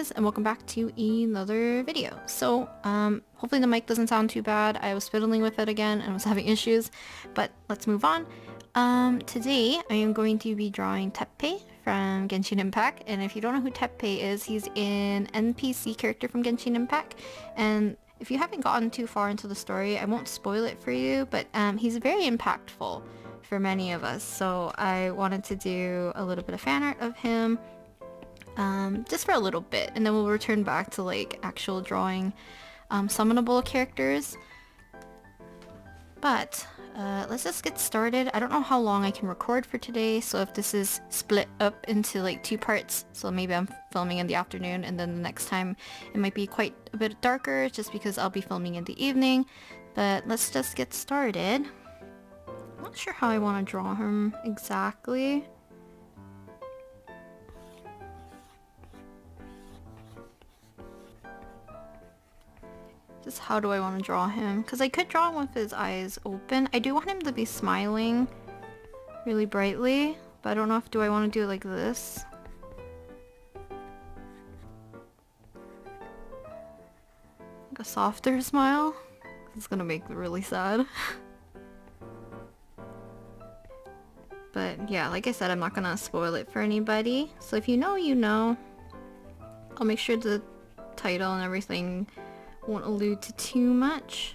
guys, and welcome back to another video. So, hopefully the mic doesn't sound too bad. I was fiddling with it again and was having issues, but let's move on. Today I am going to be drawing Teppei from Genshin Impact, and if you don't know who Teppei is, he's an NPC character from Genshin Impact, and if you haven't gotten too far into the story, I won't spoil it for you, but he's very impactful for many of us, so I wanted to do a little bit of fan art of him. Just for a little bit, and then we'll return back to like actual drawing summonable characters. But let's just get started. I don't know how long I can record for today, so if this is split up into like two parts, so maybe I'm filming in the afternoon and then the next time it might be quite a bit darker just because I'll be filming in the evening. But let's just get started. I'm not sure how I want to draw him exactly. Just how do I want to draw him? Because I could draw him with his eyes open. I do want him to be smiling really brightly, but I don't know if do I want to do it like this. Like a softer smile. It's gonna make it really sad. But yeah, like I said, I'm not gonna spoil it for anybody. So if you know, you know. I'll make sure the title and everything won't allude to too much.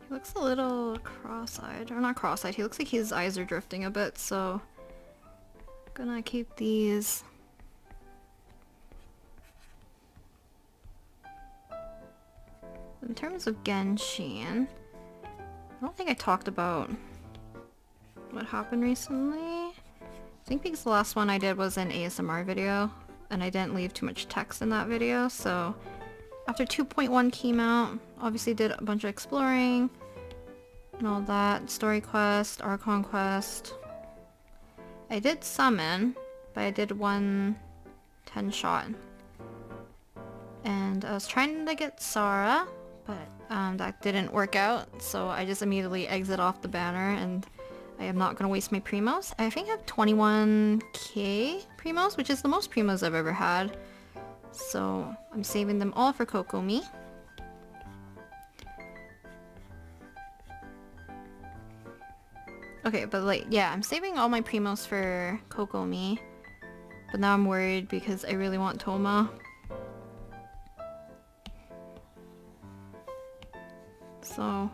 He looks a little cross-eyed, or not cross-eyed, he looks like his eyes are drifting a bit, so I'm gonna keep these. In terms of Genshin, I don't think I talked about what happened recently. I think because the last one I did was an ASMR video, and I didn't leave too much text in that video, so after 2.1 came out, obviously did a bunch of exploring and all that, story quest, Archon quest. I did summon, but I did one 10-shot. And I was trying to get Sara, but that didn't work out, so I just immediately exit off the banner, and I am not going to waste my primos. I think I have 21k primos, which is the most primos I've ever had. So I'm saving them all for Kokomi. Okay, but like, yeah, I'm saving all my primos for Kokomi. But now I'm worried because I really want Thoma. So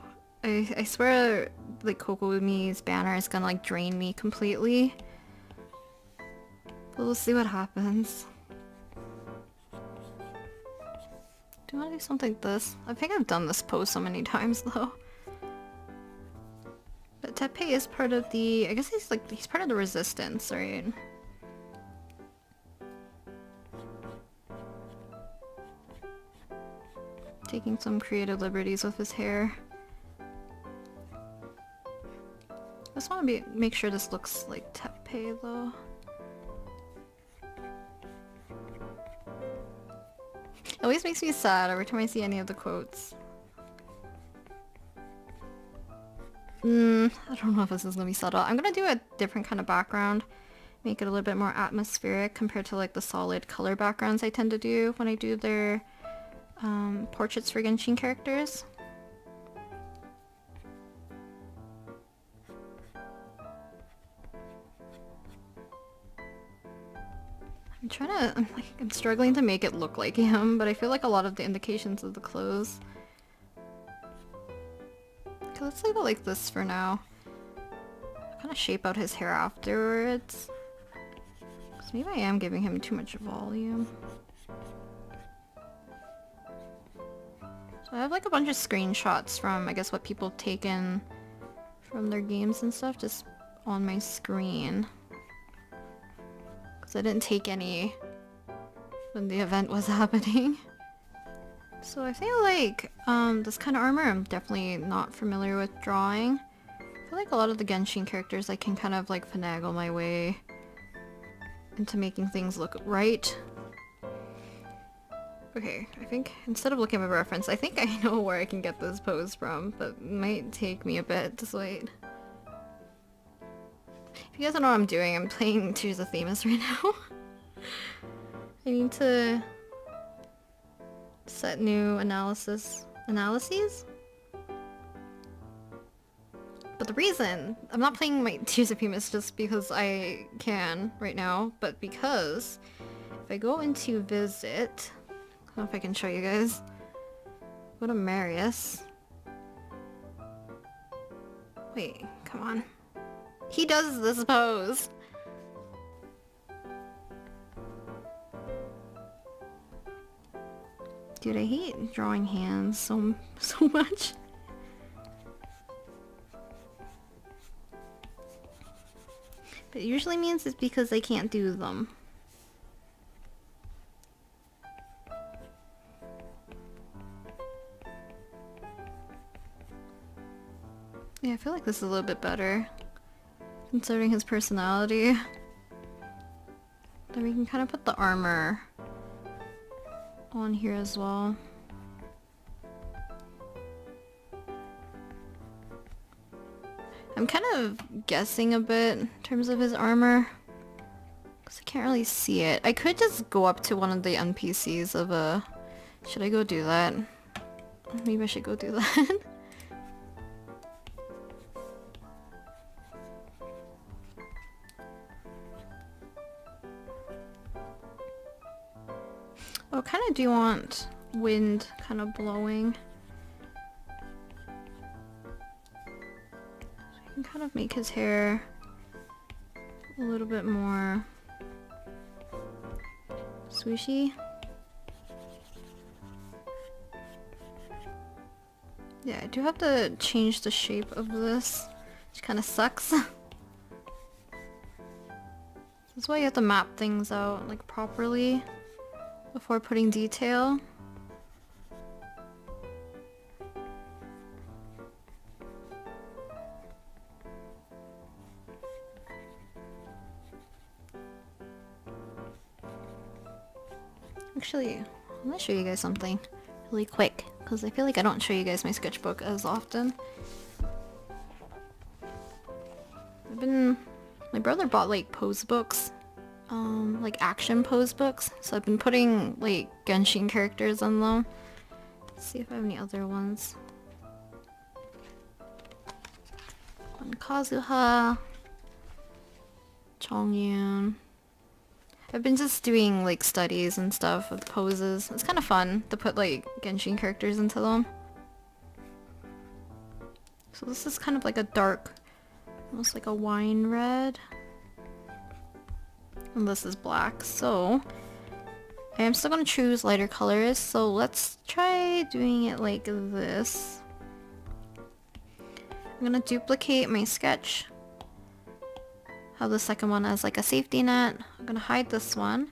I swear like Kokomi's banner is gonna like drain me completely. But we'll see what happens. Do you want to do something like this? I think I've done this pose so many times though. But Teppei is part of the, I guess he's part of the resistance, right? Taking some creative liberties with his hair. I just want to make sure this looks like Teppei though. It always makes me sad every time I see any of the quotes. I don't know if this is gonna be subtle. I'm gonna do a different kind of background. Make it a little bit more atmospheric compared to like the solid color backgrounds I tend to do when I do their portraits for Genshin characters. I'm struggling to make it look like him, but I feel like a lot of the indications of the clothes. Okay, let's leave it like this for now. Kind of shape out his hair afterwards. Because maybe I am giving him too much volume. So I have like a bunch of screenshots from, I guess, what people have taken from their games and stuff just on my screen. I didn't take any when the event was happening. So I feel like this kind of armor I'm definitely not familiar with drawing. I feel like a lot of the Genshin characters I can kind of like finagle my way into making things look right. Okay, I think instead of looking at a reference, I think I know where I can get this pose from, but it might take me a bit. Just wait. If you guys don't know what I'm doing, I'm playing Tears of Themis right now. I need to set new analyses. But the reason I'm not playing my Tears of Themis just because I can right now, but because if I go into visit, I don't know if I can show you guys. Go to Marius. Wait, come on. He does this pose. Dude, I hate drawing hands so much. But it usually means it's because I can't do them. Yeah, I feel like this is a little bit better, considering his personality. Then we can kind of put the armor on here as well. I'm kind of guessing a bit in terms of his armor, because I can't really see it. I could just go up to one of the NPCs of a... Should I go do that? Maybe I should go do that. Oh, kind of do want wind kind of blowing. So I can kind of make his hair a little bit more swooshy. Yeah, I do have to change the shape of this, which kind of sucks. That's why you have to map things out like properly before putting detail. Actually, I'm gonna show you guys something really quick, because I feel like I don't show you guys my sketchbook as often. My brother bought like pose books, like action pose books, so I've been putting like Genshin characters on them. Let's see if I have any other ones. On Kazuha, Chongyun. I've been just doing like studies and stuff with poses. It's kind of fun to put like Genshin characters into them. So this is kind of like a dark, almost like a wine red. And this is black. So I am still going to choose lighter colors. So let's try doing it like this. I'm going to duplicate my sketch. Have the second one as like a safety net. I'm gonna hide this one.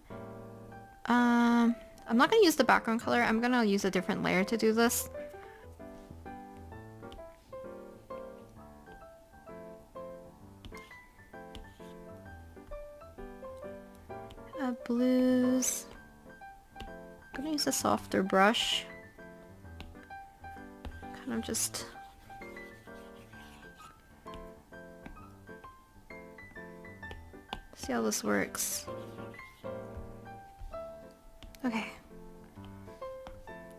I'm not gonna use the background color. I'm gonna use a different layer to do this. Blues. I'm gonna use a softer brush. Kind of just... see how this works. Okay.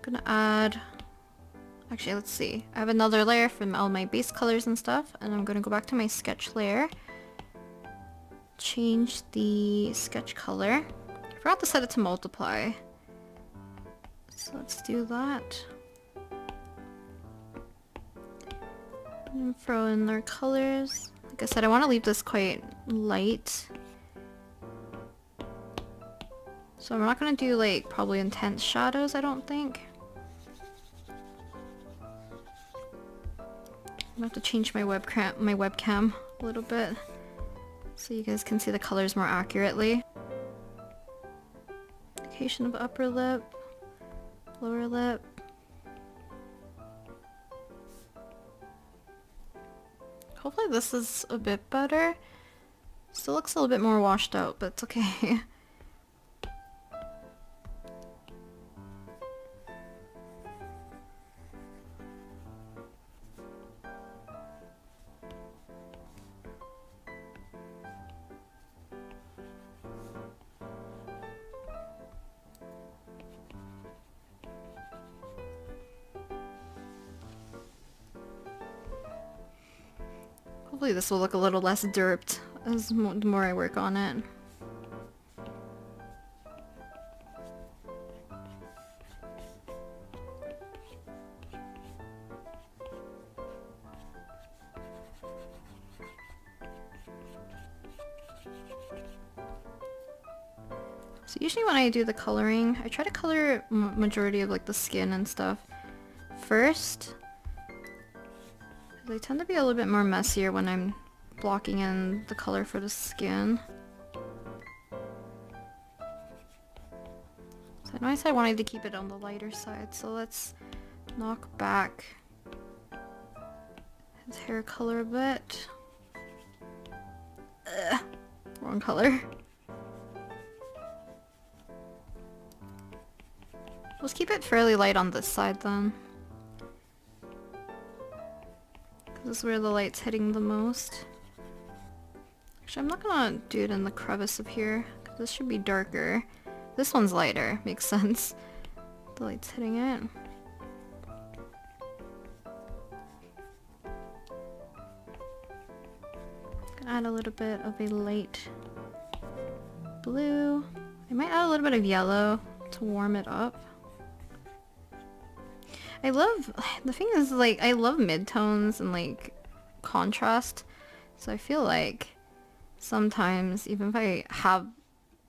Gonna add... Actually, let's see. I have another layer from all my base colors and stuff, and I'm gonna go back to my sketch layer. Change the sketch color. I forgot to set it to multiply. So let's do that. And throw in their colors. Like I said, I want to leave this quite light. So I'm not going to do like probably intense shadows, I don't think. I'm going to have to change my webcam a little bit so you guys can see the colors more accurately. Location of upper lip, lower lip. Hopefully this is a bit better. Still looks a little bit more washed out, but it's okay. Hopefully this will look a little less derped as the more I work on it. So usually when I do the coloring, I try to color majority of like the skin and stuff first. They tend to be a little bit more messier when I'm blocking in the color for the skin. So I know I said I wanted to keep it on the lighter side, so let's knock back his hair color a bit. Ugh, wrong color. Let's keep it fairly light on this side then. This is where the light's hitting the most. Actually, I'm not gonna do it in the crevice up here, because this should be darker. This one's lighter, makes sense. The light's hitting it. Gonna add a little bit of a light blue. I might add a little bit of yellow to warm it up. The thing is, like, I love midtones and like contrast, so I feel like sometimes even if I have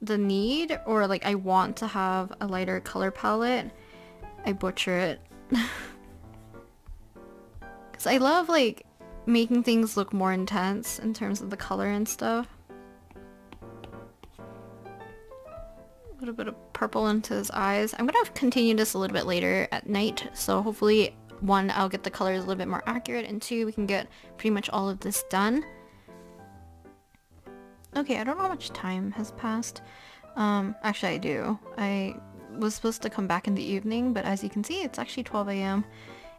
the need or like I want to have a lighter color palette, I butcher it. Because I love like making things look more intense in terms of the color and stuff. A little bit of purple into his eyes. I'm gonna continue this a little bit later at night, so hopefully, one, I'll get the colors a little bit more accurate, and two, we can get pretty much all of this done. Okay, I don't know how much time has passed. Actually I do. I was supposed to come back in the evening, but as you can see, it's actually 12 AM,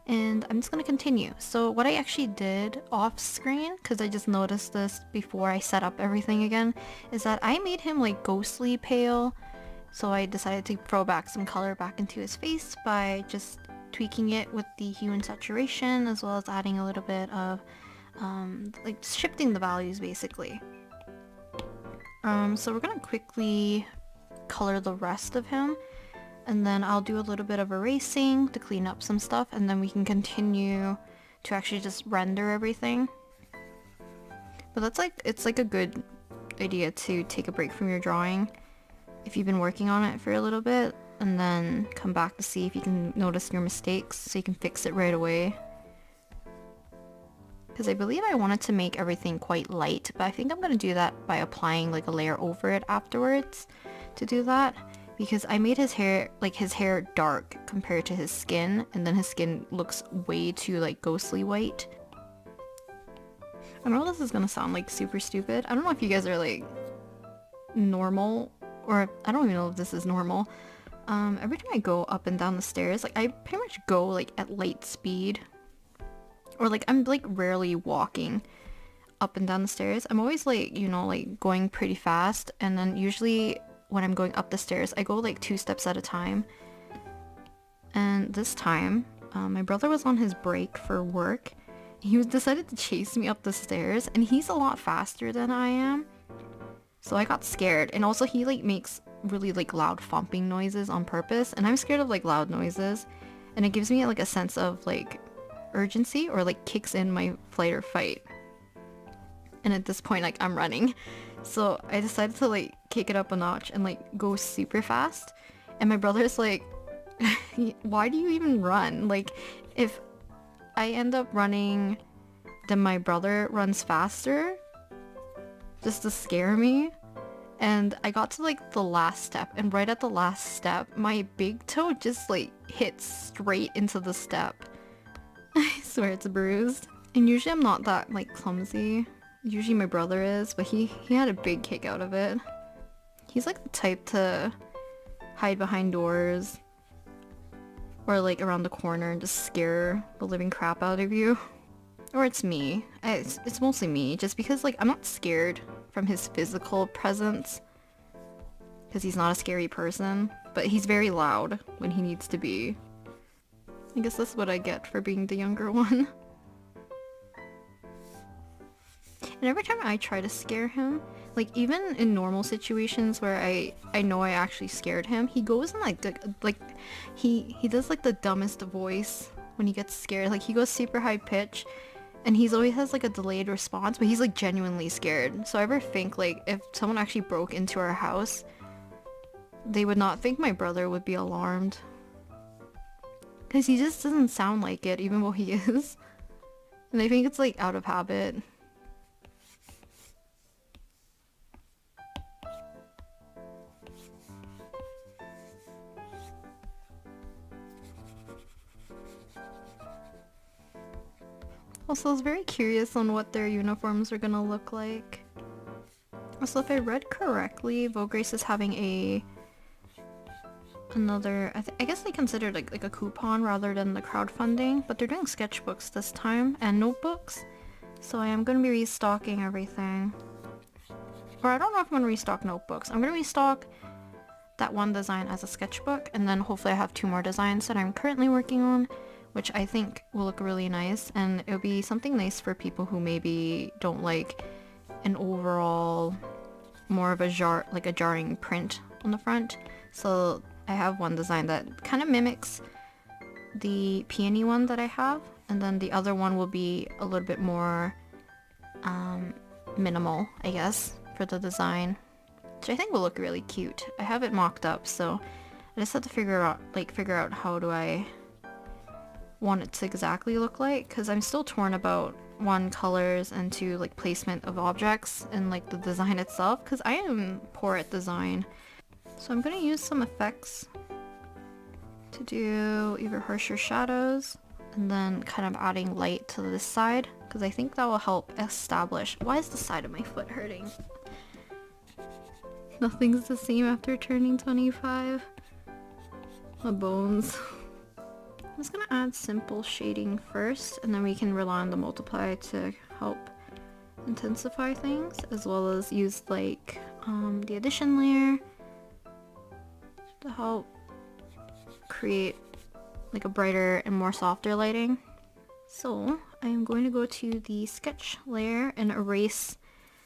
and I'm just gonna continue. So what I actually did off screen, because I just noticed this before I set up everything again, is that I made him like ghostly pale. So I decided to throw back some color back into his face by just tweaking it with the hue and saturation, as well as adding a little bit of like shifting the values basically. So we're gonna quickly color the rest of him, and then I'll do a little bit of erasing to clean up some stuff, and then we can continue to actually just render everything. But that's like, it's like a good idea to take a break from your drawing if you've been working on it for a little bit, and then come back to see if you can notice your mistakes so you can fix it right away. Because I believe I wanted to make everything quite light, but I think I'm going to do that by applying like a layer over it afterwards to do that, because I made his hair dark compared to his skin, and then his skin looks way too like ghostly white. I know this is going to sound like super stupid. I don't know if you guys are like normal, or I don't even know if this is normal. Every time I go up and down the stairs, like I pretty much go like at light speed, or like I'm like rarely walking up and down the stairs. I'm always like, you know, like going pretty fast, and then usually when I'm going up the stairs, I go like 2 steps at a time. And this time, my brother was on his break for work. He decided to chase me up the stairs, and he's a lot faster than I am. So I got scared, and also he like makes really like loud thumping noises on purpose, and I'm scared of like loud noises, and it gives me like a sense of like urgency, or like kicks in my flight or fight. And at this point, like, I'm running, so I decided to like kick it up a notch and like go super fast. And my brother's like, why do you even run? Like, if I end up running, then my brother runs faster just to scare me. And I got to like the last step, and right at the last step, my big toe just like hit straight into the step. I swear it's bruised. And usually I'm not that like clumsy. Usually my brother is, but he had a big kick out of it. He's like the type to hide behind doors or like around the corner and just scare the living crap out of you. Or it's me. It's mostly me, just because like I'm not scared from his physical presence, because he's not a scary person, but he's very loud when he needs to be. I guess that's what I get for being the younger one. And every time I try to scare him, like even in normal situations where I know I actually scared him, he goes in he does like the dumbest voice when he gets scared. Like he goes super high pitch and he's always has like a delayed response, but he's like genuinely scared. So I ever think like if someone actually broke into our house, they would not think my brother would be alarmed. Because he just doesn't sound like it, even though he is. And I think it's like out of habit. Also, I was very curious on what their uniforms are gonna look like. Also, if I read correctly, Vograce is having another, I guess they considered like a coupon rather than the crowdfunding, but they're doing sketchbooks this time and notebooks. So I am going to be restocking everything. Or I don't know if I'm going to restock notebooks. I'm going to restock that one design as a sketchbook, and then hopefully I have 2 more designs that I'm currently working on, which I think will look really nice, and it'll be something nice for people who maybe don't like an overall more of a jarring print on the front. So I have one design that kind of mimics the peony one that I have, and then the other one will be a little bit more minimal, I guess, for the design, which I think will look really cute. I have it mocked up, so I just have to figure out how do I want it to exactly look like, because I'm still torn about 1, colors, and 2, like placement of objects and like the design itself, because I am poor at design. So I'm going to use some effects to do either harsher shadows and then kind of adding light to this side, because I think that will help establish— why is the side of my foot hurting? Nothing's the same after turning 25. My bones. I'm just going to add simple shading first, and then we can rely on the multiply to help intensify things, as well as use like the addition layer to help create like a brighter and more softer lighting. So I am going to go to the sketch layer and erase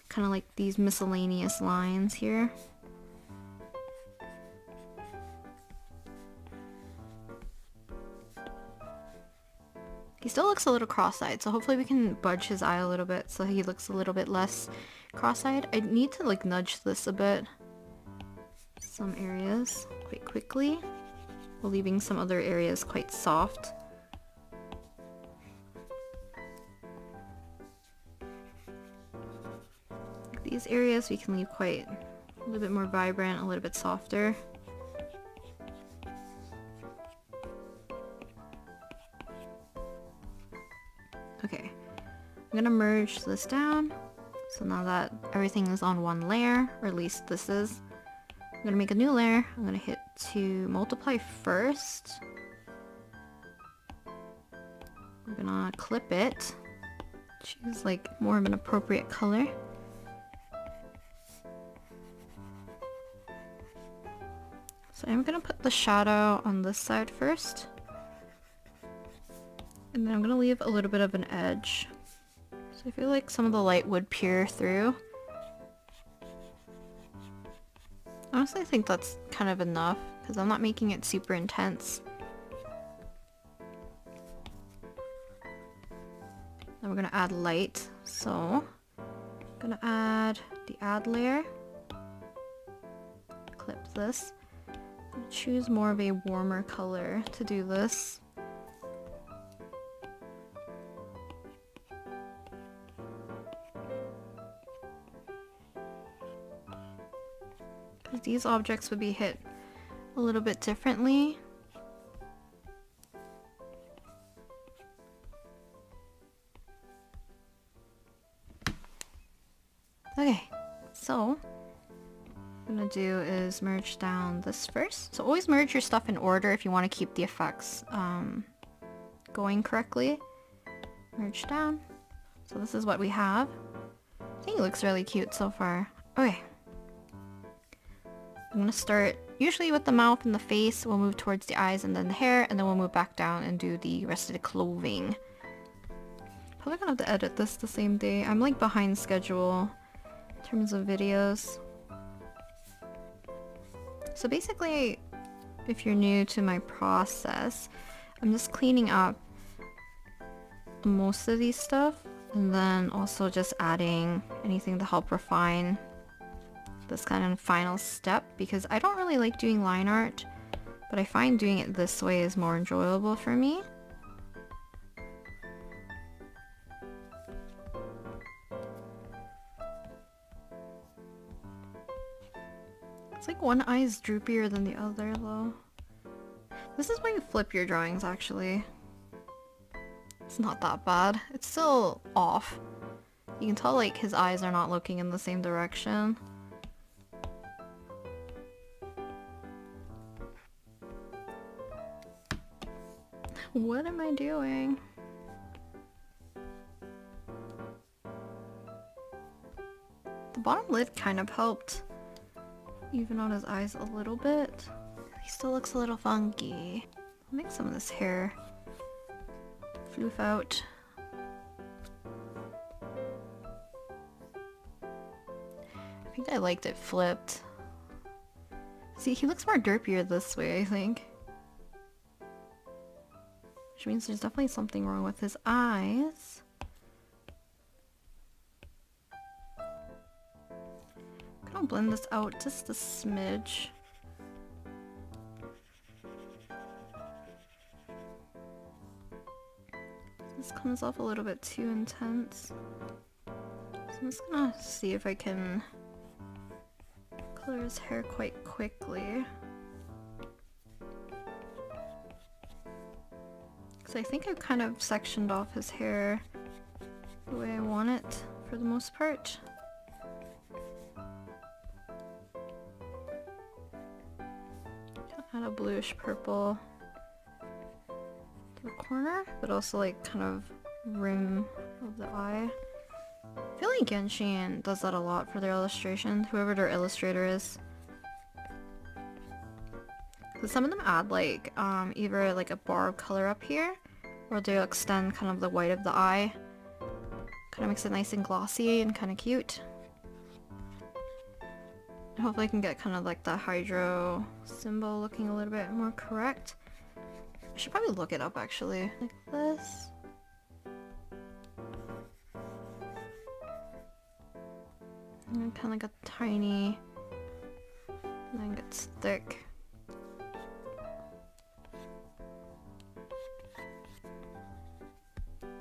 kind of like these miscellaneous lines here. He still looks a little cross-eyed, so hopefully we can budge his eye a little bit so he looks a little bit less cross-eyed. I need to like nudge this a bit, some areas quite quickly, while leaving some other areas quite soft. These areas we can leave quite a little bit more vibrant, a little bit softer. Okay, I'm gonna merge this down, so now that everything is on one layer, or at least this is, I'm gonna make a new layer. I'm gonna hit to multiply first. We're gonna clip it, choose like more of an appropriate color. So I'm gonna put the shadow on this side first. And then I'm gonna leave a little bit of an edge. So I feel like some of the light would peer through. Honestly, I think that's kind of enough, because I'm not making it super intense. Then we're gonna add light. So I'm gonna add the add layer. Clip this. I'm gonna choose more of a warmer color to do this. These objects would be hit a little bit differently. Okay, so what I'm gonna do is merge down this first. So always merge your stuff in order if you want to keep the effects going correctly. Merge down. So this is what we have. I think it looks really cute so far. Okay. I'm gonna start usually with the mouth and the face. We'll move towards the eyes and then the hair, and then we'll move back down and do the rest of the clothing. Probably gonna have to edit this the same day. I'm like behind schedule in terms of videos. So basically, if you're new to my process, I'm just cleaning up most of these stuff and then also just adding anything to help refine this kind of final step, because I don't really like doing line art, but I find doing it this way is more enjoyable for me. It's like one eye is droopier than the other though. This is when you flip your drawings actually. It's not that bad. It's still off. You can tell like his eyes are not looking in the same direction. What am I doing? The bottom lid kind of helped even out his eyes a little bit. He still looks a little funky. I'll make some of this hair floof out. I think I liked it flipped. See, he looks more derpier this way, I think. Which means there's definitely something wrong with his eyes. I'm gonna blend this out just a smidge. This comes off a little bit too intense. So I'm just gonna see if I can color his hair quite quickly. Because I think I've kind of sectioned off his hair the way I want it for the most part. Add a bluish purple to the corner, but also like kind of rim of the eye. I feel like Genshin does that a lot for their illustration, whoever their illustrator is. Because some of them add like either like a bar of color up here, or they'll extend kind of the white of the eye. Kind of makes it nice and glossy and kind of cute. Hopefully I can get kind of like the hydro symbol looking a little bit more correct. I should probably look it up actually. Like this. And kind of like a tiny, and then it gets thick.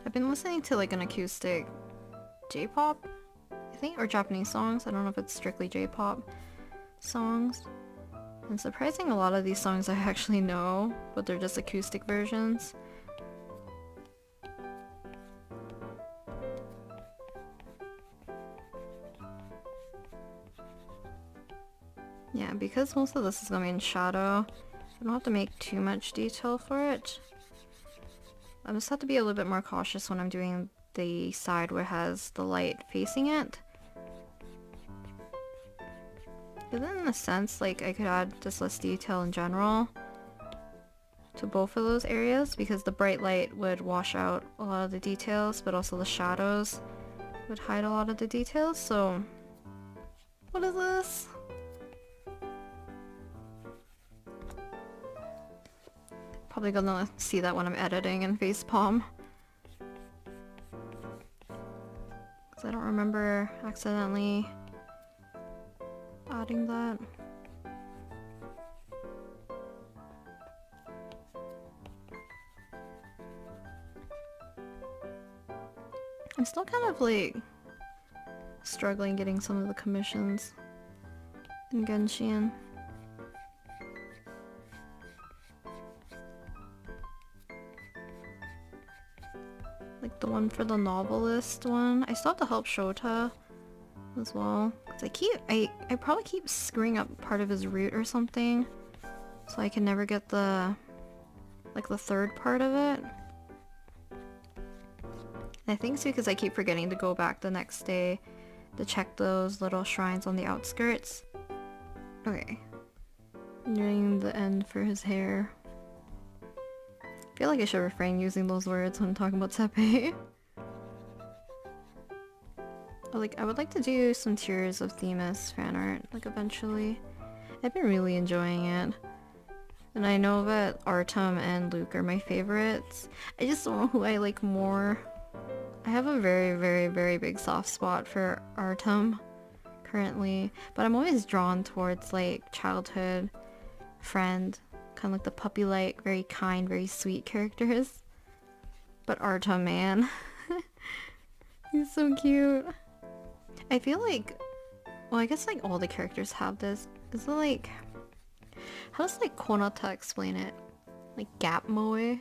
I've been listening to like an acoustic J-pop, I think, or Japanese songs. I don't know if it's strictly J-pop songs. And surprising, a lot of these songs I actually know, but they're just acoustic versions. Yeah, because most of this is gonna be in shadow, I don't have to make too much detail for it. I just have to be a little bit more cautious when I'm doing the side where it has the light facing it. But then in a sense, like, I could add just less detail in general to both of those areas, because the bright light would wash out a lot of the details, but also the shadows would hide a lot of the details, so... What is this? Probably gonna see that when I'm editing in Facepalm. Because I don't remember accidentally adding that. I'm still kind of like struggling getting some of the commissions in Genshin. Like the one for the novelist one. I still have to help Shota as well. Cause I probably keep screwing up part of his root or something. So I can never get the, like the third part of it. And I think it's because I keep forgetting to go back the next day to check those little shrines on the outskirts. Okay. Nearing the end for his hair. I feel like I should refrain using those words when talking about Teppei. Like, I would like to do some Tears of Themis fan art, like, eventually. I've been really enjoying it. And I know that Artem and Luke are my favorites. I just don't know who I like more. I have a very, very, very big soft spot for Artem currently, but I'm always drawn towards like childhood friend, kind of like the puppy-like, very kind, very sweet characters. But Artem, man, he's so cute. I feel like, well, I guess like all the characters have this. Is it like, how does like Konata explain it? Like gap moe?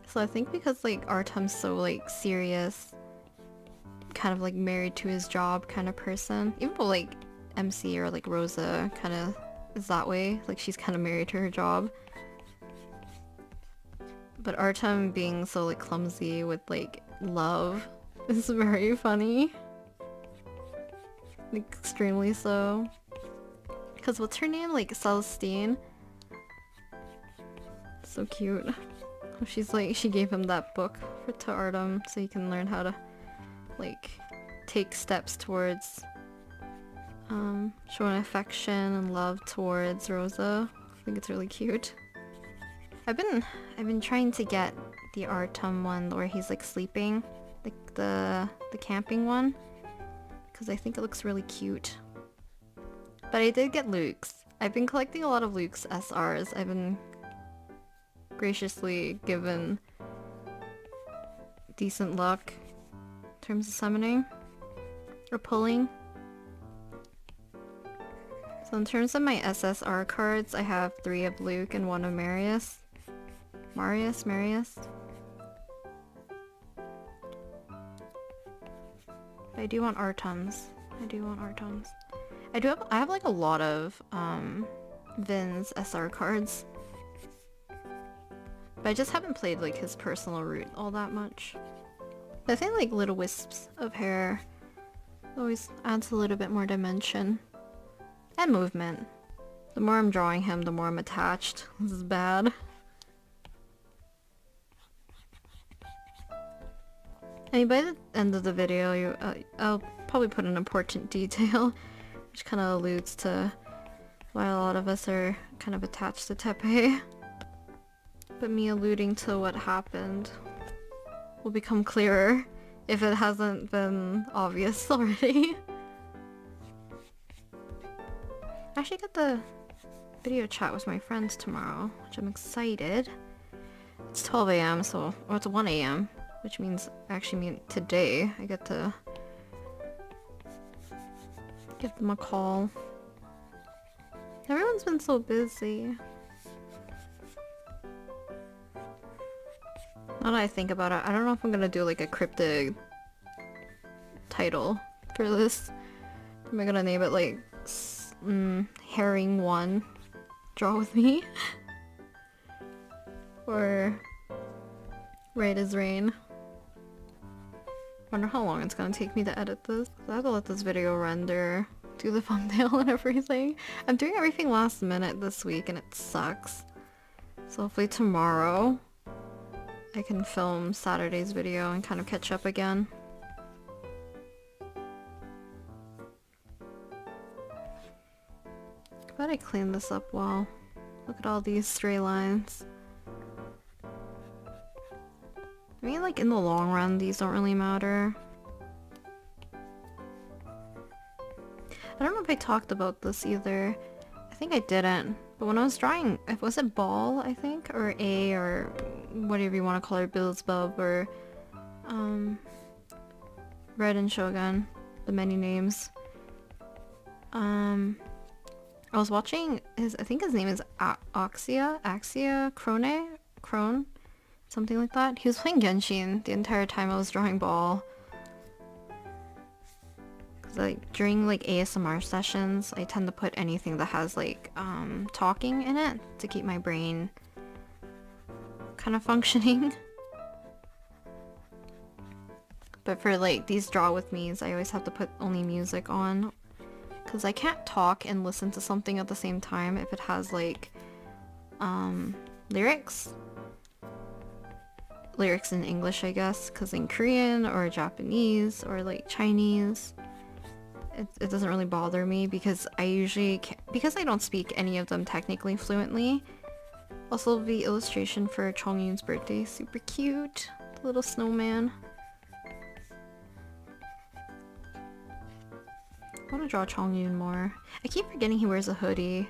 So I think because like Artem's so like serious, kind of like married to his job kind of person, even though like MC or like Rosa kind of is that way, like she's kind of married to her job. But Artem being so like clumsy with like love is very funny. Like extremely so. Cause what's her name? Like Celestine. So cute. She's like, she gave him that book to Artem so he can learn how to like take steps towards showing affection and love towards Rosa. I think it's really cute. I've been trying to get the Artem one where he's like sleeping, like the camping one, because I think it looks really cute. But I did get Luke's. I've been collecting a lot of Luke's SRs. I've been graciously given decent luck in terms of summoning or pulling. So in terms of my SSR cards, I have 3 of Luke and 1 of Marius. Marius. I do want Artems. I have like a lot of Vin's SR cards. But I just haven't played like his personal route all that much. I think like little wisps of hair always adds a little bit more dimension. And movement. The more I'm drawing him, the more I'm attached. This is bad. I mean, by the end of the video, I'll probably put an important detail, which kind of alludes to why a lot of us are kind of attached to Teppei. But me alluding to what happened will become clearer if it hasn't been obvious already. I actually got the video chat with my friends tomorrow, which I'm excited. It's 12 AM, so, or it's 1 AM, which means, actually today, I get to give them a call. Everyone's been so busy. Now that I think about it, I don't know if I'm gonna do like a cryptic title for this. Am I gonna name it like Herring 1 Draw With Me? Or Right as Rain? Wonder how long it's gonna take me to edit this. I have to let this video render, do the thumbnail and everything. I'm doing everything last minute this week and it sucks. So hopefully tomorrow I can film Saturday's video and kind of catch up again. Glad I cleaned this up well. Look at all these stray lines. I mean, like in the long run, these don't really matter. I don't know if I talked about this either. I think I didn't. But when I was drawing, was it Ball, I think? Or A, or whatever you want to call her, Beelzebub, or Red and Shogun, the many names. I was watching I think his name is Axia Crone, something like that. He was playing Genshin the entire time I was drawing Ball. Cause like during like ASMR sessions, I tend to put anything that has like talking in it to keep my brain kind of functioning. But for like these draw with me's, I always have to put only music on. Because I can't talk and listen to something at the same time if it has like lyrics. lyrics in English, I guess, because in Korean or Japanese or like Chinese, it doesn't really bother me because I usually because I don't speak any of them technically fluently. Also, the illustration for Chongyun's birthday, super cute, the little snowman. I want to draw Chongyun more. I keep forgetting he wears a hoodie.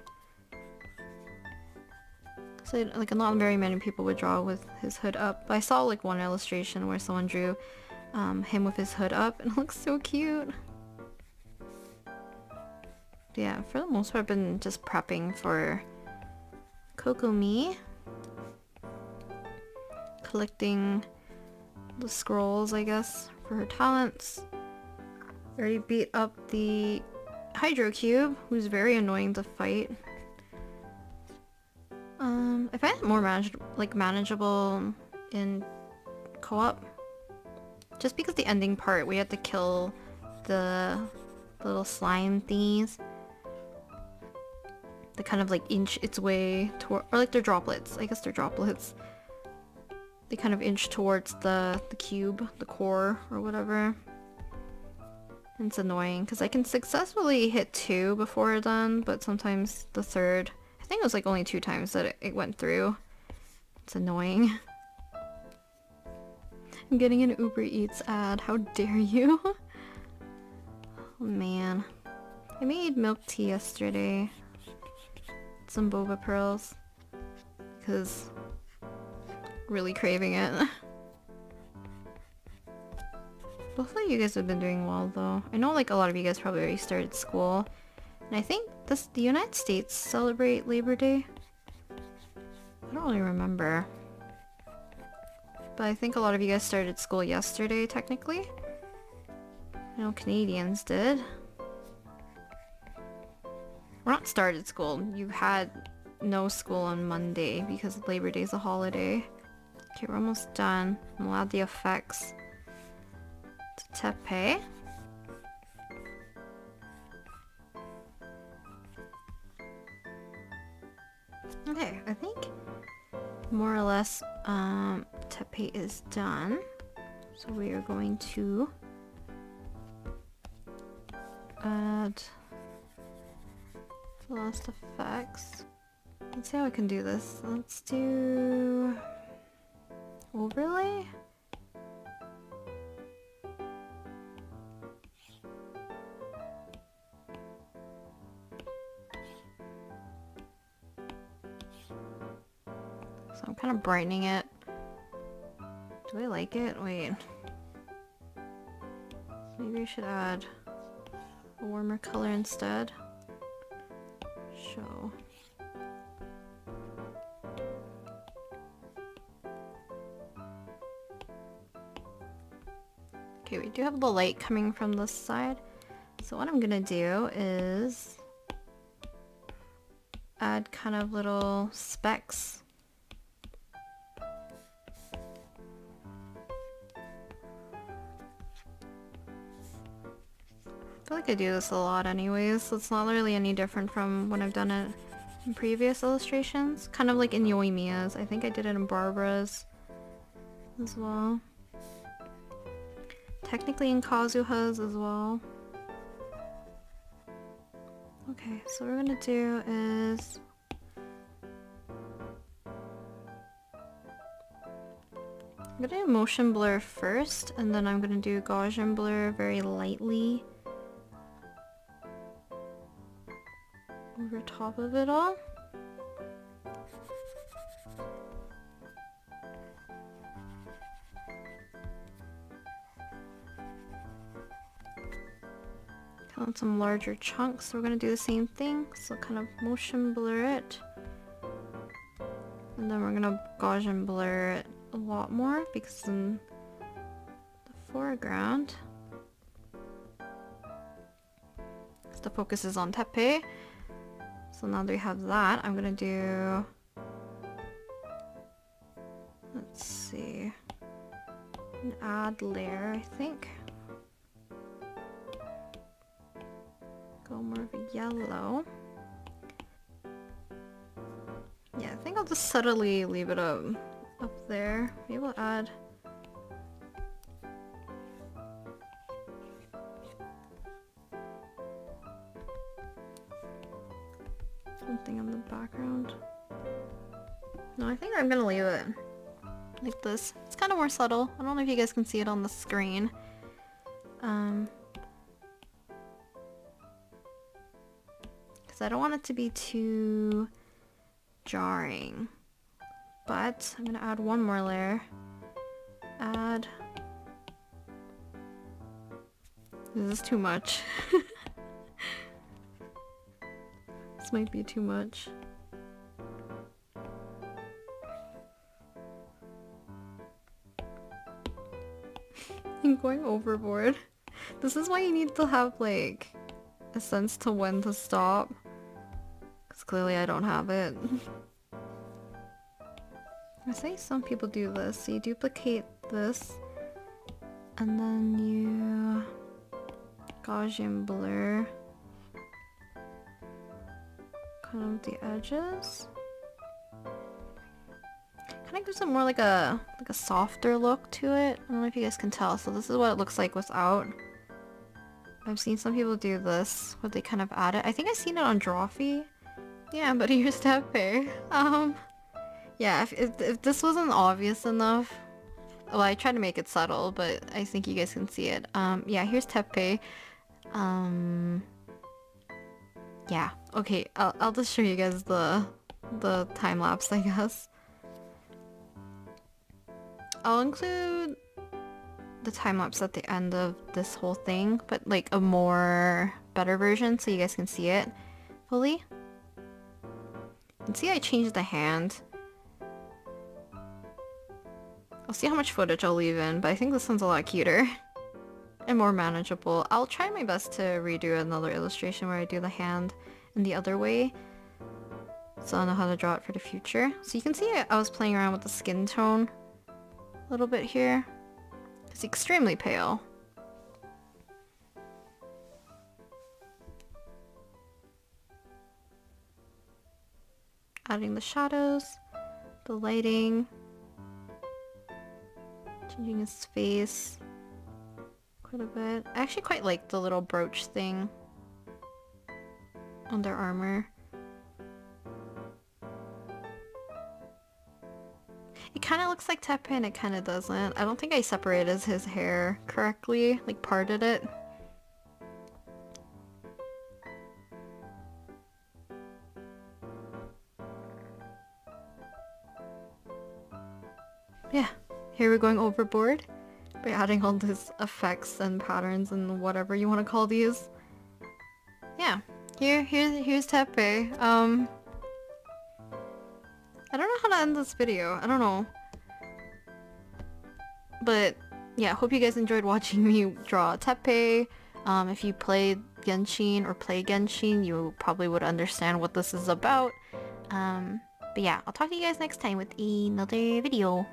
So like not very many people would draw with his hood up. But I saw like one illustration where someone drew him with his hood up and it looks so cute. Yeah, for the most part I've been just prepping for Kokomi. Collecting the scrolls, I guess, for her talents. Already beat up the Hydro Cube, who's very annoying to fight. I find it more manageable in co-op. Just because the ending part, we had to kill the little slime thingies. They kind of like inch its way toward, or like they're droplets. I guess they're droplets. They kind of inch towards the cube, the core, or whatever. And it's annoying because I can successfully hit 2 before done, but sometimes the third, I think it was like only 2 times that it went through. It's annoying. I'm getting an Uber Eats ad, how dare you? Oh man. I made milk tea yesterday. Some boba pearls. Because really craving it. Hopefully you guys have been doing well though. I know like a lot of you guys probably already started school. And I think the United States celebrate Labor Day? I don't really remember. But I think a lot of you guys started school yesterday technically. I know Canadians did. Or not started school, you had no school on Monday because Labor Day is a holiday. Okay, we're almost done. We'll add the effects to Tepe. Okay, I think more or less Tepe is done. So we are going to add the last effects. Let's see how I can do this. Let's do overlay. So I'm kind of brightening it. Do I like it? Wait. Maybe I should add a warmer color instead. Show. Okay, we do have the light coming from this side. So what I'm gonna do is add kind of little specks. I feel like I do this a lot anyways, so it's not really any different from when I've done it in previous illustrations. Kind of like in Yoimiya's. I think I did it in Barbara's as well. Technically in Kazuha's as well. Okay, so what we're gonna do is I'm gonna do motion blur first, and then I'm gonna do Gaussian blur very lightly over top of it all. Count some larger chunks, so we're gonna do the same thing. So kind of motion blur it. And then we're gonna Gaussian blur it a lot more because in the foreground, because the focus is on Tepe. So now that we have that, I'm gonna do, let's see, an add layer, I think. Go more of a yellow. Yeah, I think I'll just subtly leave it up there. Maybe we'll add something in the background. No, I think I'm gonna leave it like this. It's kind of more subtle. I don't know if you guys can see it on the screen. Because I don't want it to be too jarring. But I'm gonna add one more layer. Add... This is too much. This might be too much. I'm going overboard. This is why you need to have like a sense to when to stop. Because clearly I don't have it. I say some people do this. So you duplicate this and then you Gaussian blur kind of the edges. Kind of gives it more like a softer look to it. I don't know if you guys can tell. So this is what it looks like without. I've seen some people do this where they kind of add it. I think I've seen it on Drawfee. Yeah, but here's Teppei. Yeah, if this wasn't obvious enough, well, I tried to make it subtle, but I think you guys can see it. Yeah, here's Teppei. Yeah, okay, I'll just show you guys the time lapse, I guess. I'll include the time lapse at the end of this whole thing, but like a more better version so you guys can see it fully. You can see I changed the hand. I'll see how much footage I'll leave in, but I think this one's a lot cuter and more manageable. I'll try my best to redo another illustration where I do the hand in the other way, so I'll know how to draw it for the future. So you can see I was playing around with the skin tone a little bit here. It's extremely pale. Adding the shadows, the lighting, changing his face quite a bit. I actually quite like the little brooch thing on their armor. It kind of looks like Teppei and it kind of doesn't. I don't think I separated his hair correctly, like parted it. Yeah, here we're going overboard by adding all these effects and patterns and whatever you want to call these. Yeah, here's Teppei. I don't know how to end this video. I don't know. But yeah, hope you guys enjoyed watching me draw Teppei. If you played Genshin or play Genshin, you probably would understand what this is about. But yeah, I'll talk to you guys next time with another video.